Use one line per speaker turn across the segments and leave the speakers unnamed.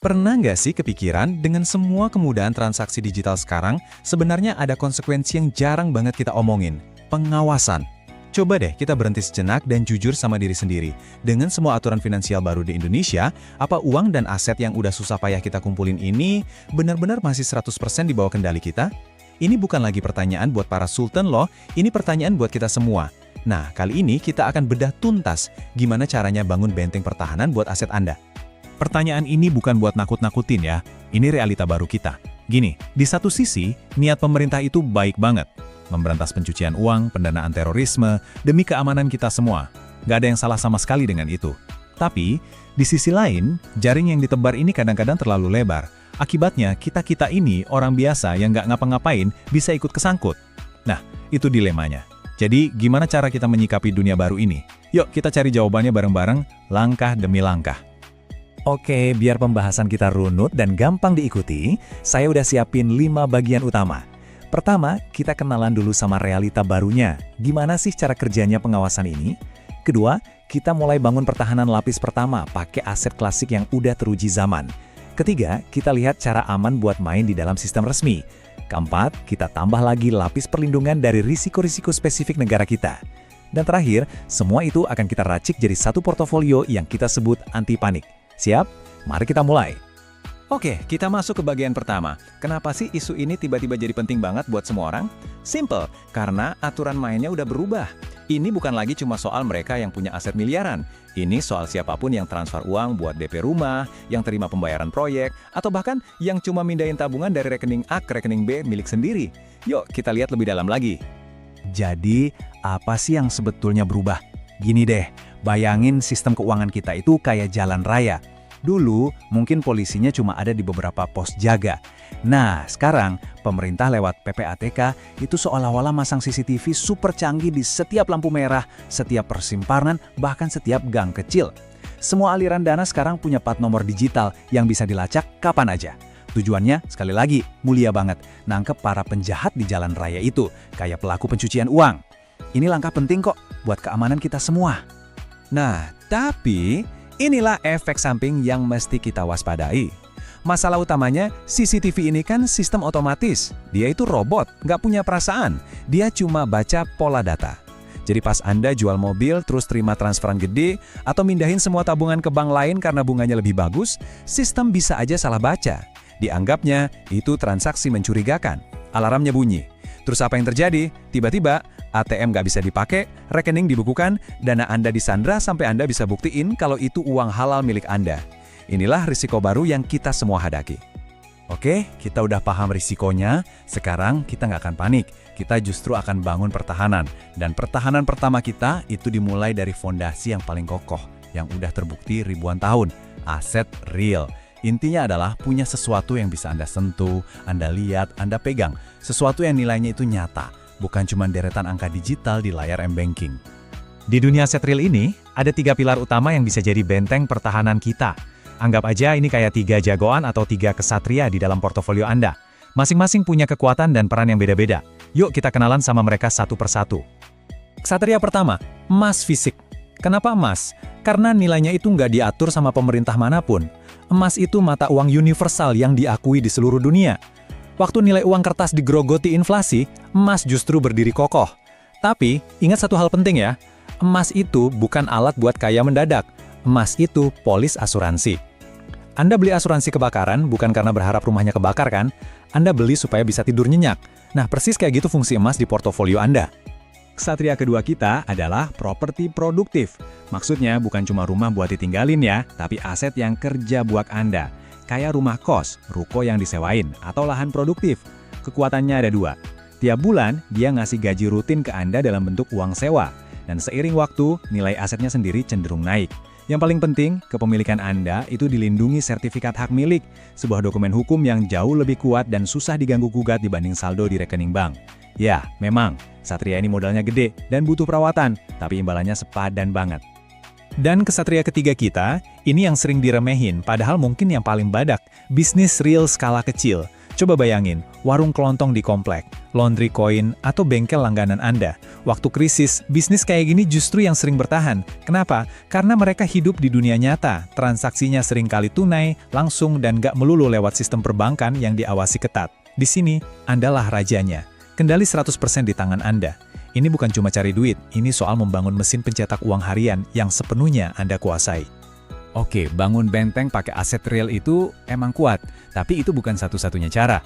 Pernah nggak sih kepikiran dengan semua kemudahan transaksi digital sekarang, sebenarnya ada konsekuensi yang jarang banget kita omongin, pengawasan. Coba deh kita berhenti sejenak dan jujur sama diri sendiri. Dengan semua aturan finansial baru di Indonesia, apa uang dan aset yang udah susah payah kita kumpulin ini benar-benar masih 100% di bawah kendali kita? Ini bukan lagi pertanyaan buat para sultan loh, ini pertanyaan buat kita semua. Nah, kali ini kita akan bedah tuntas gimana caranya bangun benteng pertahanan buat aset Anda. Pertanyaan ini bukan buat nakut-nakutin ya, ini realita baru kita. Gini, di satu sisi, niat pemerintah itu baik banget. Memberantas pencucian uang, pendanaan terorisme, demi keamanan kita semua. Nggak ada yang salah sama sekali dengan itu. Tapi, di sisi lain, jaring yang ditebar ini kadang-kadang terlalu lebar. Akibatnya, kita-kita ini, orang biasa yang nggak ngapa-ngapain, bisa ikut kesangkut. Nah, itu dilemanya. Jadi, gimana cara kita menyikapi dunia baru ini? Yuk, kita cari jawabannya bareng-bareng, langkah demi langkah. Oke, biar pembahasan kita runut dan gampang diikuti, saya udah siapin 5 bagian utama. Pertama, kita kenalan dulu sama realita barunya. Gimana sih cara kerjanya pengawasan ini? Kedua, kita mulai bangun pertahanan lapis pertama pakai aset klasik yang udah teruji zaman. Ketiga, kita lihat cara aman buat main di dalam sistem resmi. Keempat, kita tambah lagi lapis perlindungan dari risiko-risiko spesifik negara kita. Dan terakhir, semua itu akan kita racik jadi satu portofolio yang kita sebut anti panik. Siap? Mari kita mulai. Oke, kita masuk ke bagian pertama. Kenapa sih isu ini tiba-tiba jadi penting banget buat semua orang? Simple, karena aturan mainnya udah berubah. Ini bukan lagi cuma soal mereka yang punya aset miliaran. Ini soal siapapun yang transfer uang buat DP rumah, yang terima pembayaran proyek, atau bahkan yang cuma mindahin tabungan dari rekening A ke rekening B milik sendiri. Yuk, kita lihat lebih dalam lagi. Jadi, apa sih yang sebetulnya berubah? Gini deh, bayangin sistem keuangan kita itu kayak jalan raya. Dulu, mungkin polisinya cuma ada di beberapa pos jaga. Nah, sekarang, pemerintah lewat PPATK itu seolah-olah masang CCTV super canggih di setiap lampu merah, setiap persimpangan, bahkan setiap gang kecil. Semua aliran dana sekarang punya plat nomor digital yang bisa dilacak kapan aja. Tujuannya, sekali lagi, mulia banget, nangkep para penjahat di jalan raya itu, kayak pelaku pencucian uang. Ini langkah penting kok, buat keamanan kita semua. Nah, tapi inilah efek samping yang mesti kita waspadai. Masalah utamanya, CCTV ini kan sistem otomatis. Dia itu robot, nggak punya perasaan. Dia cuma baca pola data. Jadi pas Anda jual mobil terus terima transferan gede, atau mindahin semua tabungan ke bank lain karena bunganya lebih bagus, sistem bisa aja salah baca. Dianggapnya itu transaksi mencurigakan. Alarmnya bunyi. Terus apa yang terjadi? Tiba-tiba ATM nggak bisa dipakai, rekening dibekukan, dana Anda disandra sampai Anda bisa buktiin kalau itu uang halal milik Anda. Inilah risiko baru yang kita semua hadapi. Oke, kita udah paham risikonya, sekarang kita nggak akan panik. Kita justru akan bangun pertahanan. Dan pertahanan pertama kita itu dimulai dari fondasi yang paling kokoh, yang udah terbukti ribuan tahun, aset real. Intinya adalah punya sesuatu yang bisa Anda sentuh, Anda lihat, Anda pegang. Sesuatu yang nilainya itu nyata, bukan cuma deretan angka digital di layar M-Banking. Di dunia aset real ini, ada 3 pilar utama yang bisa jadi benteng pertahanan kita. Anggap aja ini kayak 3 jagoan atau 3 kesatria di dalam portofolio Anda. Masing-masing punya kekuatan dan peran yang beda-beda. Yuk kita kenalan sama mereka satu persatu. Kesatria pertama, emas fisik. Kenapa emas? Karena nilainya itu nggak diatur sama pemerintah manapun. Emas itu mata uang universal yang diakui di seluruh dunia. Waktu nilai uang kertas digerogoti inflasi, emas justru berdiri kokoh. Tapi, ingat satu hal penting ya, emas itu bukan alat buat kaya mendadak. Emas itu polis asuransi. Anda beli asuransi kebakaran bukan karena berharap rumahnya kebakar kan? Anda beli supaya bisa tidur nyenyak. Nah, persis kayak gitu fungsi emas di portofolio Anda. Kesatria kedua kita adalah properti produktif. Maksudnya bukan cuma rumah buat ditinggalin ya, tapi aset yang kerja buat Anda. Kayak rumah kos, ruko yang disewain, atau lahan produktif. Kekuatannya ada 2. Tiap bulan, dia ngasih gaji rutin ke Anda dalam bentuk uang sewa. Dan seiring waktu, nilai asetnya sendiri cenderung naik. Yang paling penting, kepemilikan Anda itu dilindungi sertifikat hak milik, sebuah dokumen hukum yang jauh lebih kuat dan susah diganggu-gugat dibanding saldo di rekening bank. Ya, memang, Satria ini modalnya gede dan butuh perawatan, tapi imbalannya sepadan banget. Dan kesatria ketiga kita, ini yang sering diremehin, padahal mungkin yang paling badak, bisnis real skala kecil. Coba bayangin, warung kelontong di komplek, laundry koin, atau bengkel langganan Anda. Waktu krisis, bisnis kayak gini justru yang sering bertahan. Kenapa? Karena mereka hidup di dunia nyata, transaksinya sering kali tunai, langsung, dan nggak melulu lewat sistem perbankan yang diawasi ketat. Di sini, Andalah rajanya. Kendali 100% di tangan Anda. Ini bukan cuma cari duit, ini soal membangun mesin pencetak uang harian yang sepenuhnya Anda kuasai. Oke, bangun benteng pakai aset real itu emang kuat, tapi itu bukan satu-satunya cara.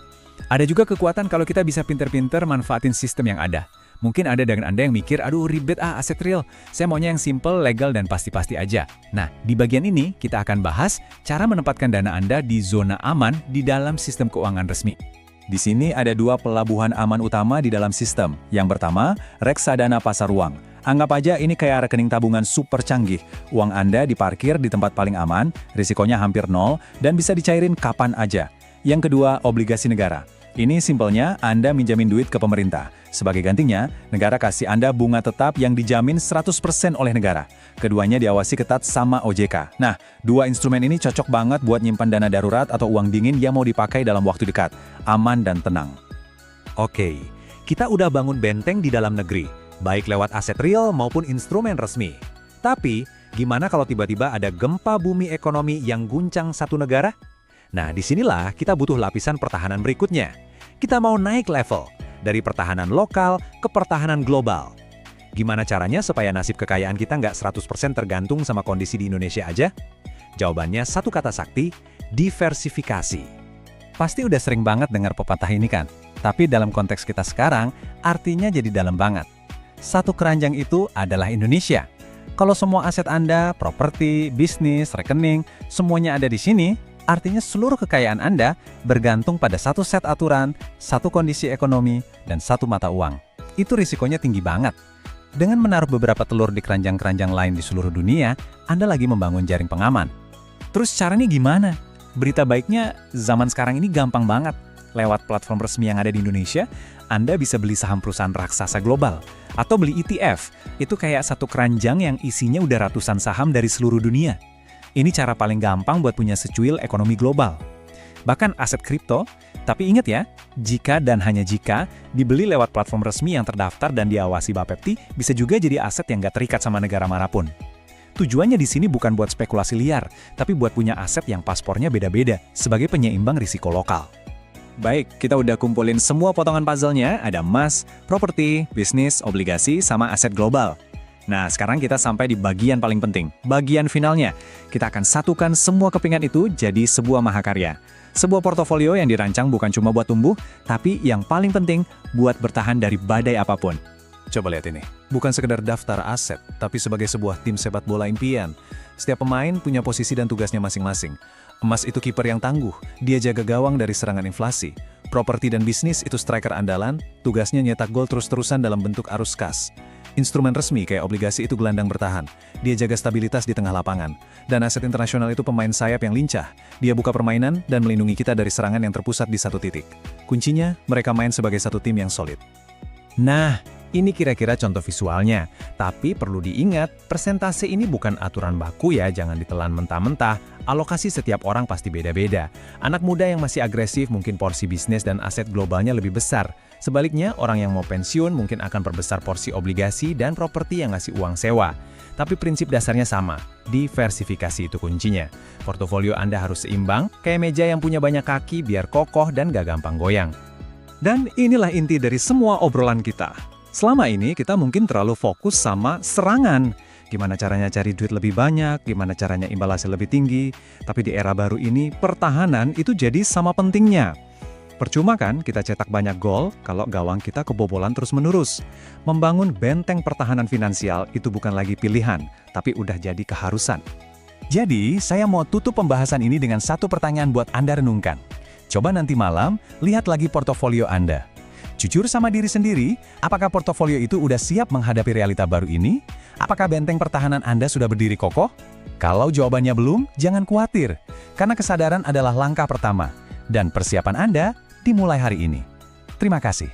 Ada juga kekuatan kalau kita bisa pinter-pinter manfaatin sistem yang ada. Mungkin ada dengan Anda yang mikir, aduh ribet aset real, saya maunya yang simple, legal, dan pasti-pasti aja. Nah, di bagian ini kita akan bahas cara menempatkan dana Anda di zona aman di dalam sistem keuangan resmi. Di sini ada 2 pelabuhan aman utama di dalam sistem. Yang pertama, reksadana pasar uang. Anggap aja ini kayak rekening tabungan super canggih. Uang Anda diparkir di tempat paling aman, risikonya hampir nol, dan bisa dicairin kapan aja. Yang kedua, obligasi negara. Ini simpelnya Anda minjamin duit ke pemerintah. Sebagai gantinya, negara kasih Anda bunga tetap yang dijamin 100% oleh negara. Keduanya diawasi ketat sama OJK. Nah, 2 instrumen ini cocok banget buat nyimpan dana darurat atau uang dingin yang mau dipakai dalam waktu dekat. Aman dan tenang. Oke, kita udah bangun benteng di dalam negeri, baik lewat aset real maupun instrumen resmi. Tapi, gimana kalau tiba-tiba ada gempa bumi ekonomi yang guncang satu negara? Nah, disinilah kita butuh lapisan pertahanan berikutnya. Kita mau naik level, dari pertahanan lokal ke pertahanan global. Gimana caranya supaya nasib kekayaan kita nggak 100% tergantung sama kondisi di Indonesia aja? Jawabannya satu kata sakti, diversifikasi. Pasti udah sering banget dengar pepatah ini kan? Tapi dalam konteks kita sekarang, artinya jadi dalam banget. Satu keranjang itu adalah Indonesia. Kalau semua aset Anda, properti, bisnis, rekening, semuanya ada di sini, artinya seluruh kekayaan Anda bergantung pada satu set aturan, satu kondisi ekonomi, dan satu mata uang. Itu risikonya tinggi banget. Dengan menaruh beberapa telur di keranjang-keranjang lain di seluruh dunia, Anda lagi membangun jaring pengaman. Terus caranya gimana? Berita baiknya, zaman sekarang ini gampang banget. Lewat platform resmi yang ada di Indonesia, Anda bisa beli saham perusahaan raksasa global. Atau beli ETF, itu kayak satu keranjang yang isinya udah ratusan saham dari seluruh dunia. Ini cara paling gampang buat punya secuil ekonomi global. Bahkan aset kripto, tapi ingat ya, jika dan hanya jika dibeli lewat platform resmi yang terdaftar dan diawasi Bapepti, bisa juga jadi aset yang nggak terikat sama negara manapun. Tujuannya di sini bukan buat spekulasi liar, tapi buat punya aset yang paspornya beda-beda, sebagai penyeimbang risiko lokal. Baik, kita udah kumpulin semua potongan puzzle-nya, ada emas, properti, bisnis, obligasi, sama aset global. Nah, sekarang kita sampai di bagian paling penting, bagian finalnya. Kita akan satukan semua kepingan itu jadi sebuah mahakarya. Sebuah portofolio yang dirancang bukan cuma buat tumbuh, tapi yang paling penting, buat bertahan dari badai apapun. Coba lihat ini. Bukan sekedar daftar aset, tapi sebagai sebuah tim sepak bola impian. Setiap pemain punya posisi dan tugasnya masing-masing. Emas itu kiper yang tangguh, dia jaga gawang dari serangan inflasi. Properti dan bisnis itu striker andalan, tugasnya nyetak gol terus-terusan dalam bentuk arus kas. Instrumen resmi kayak obligasi itu gelandang bertahan. Dia jaga stabilitas di tengah lapangan. Dan aset internasional itu pemain sayap yang lincah. Dia buka permainan dan melindungi kita dari serangan yang terpusat di satu titik. Kuncinya, mereka main sebagai satu tim yang solid. Nah, ini kira-kira contoh visualnya. Tapi perlu diingat, persentase ini bukan aturan baku ya, jangan ditelan mentah-mentah. Alokasi setiap orang pasti beda-beda. Anak muda yang masih agresif mungkin porsi bisnis dan aset globalnya lebih besar. Sebaliknya, orang yang mau pensiun mungkin akan perbesar porsi obligasi dan properti yang ngasih uang sewa. Tapi prinsip dasarnya sama, diversifikasi itu kuncinya. Portofolio Anda harus seimbang, kayak meja yang punya banyak kaki biar kokoh dan gak gampang goyang. Dan inilah inti dari semua obrolan kita. Selama ini kita mungkin terlalu fokus sama serangan. Gimana caranya cari duit lebih banyak, gimana caranya imbal hasil lebih tinggi. Tapi di era baru ini, pertahanan itu jadi sama pentingnya. Percuma kan kita cetak banyak gol kalau gawang kita kebobolan terus-menerus. Membangun benteng pertahanan finansial itu bukan lagi pilihan, tapi udah jadi keharusan. Jadi, saya mau tutup pembahasan ini dengan satu pertanyaan buat Anda renungkan. Coba nanti malam, lihat lagi portofolio Anda. Jujur sama diri sendiri, apakah portofolio itu udah siap menghadapi realita baru ini? Apakah benteng pertahanan Anda sudah berdiri kokoh? Kalau jawabannya belum, jangan khawatir. Karena kesadaran adalah langkah pertama. Dan persiapan Anda dimulai hari ini. Terima kasih.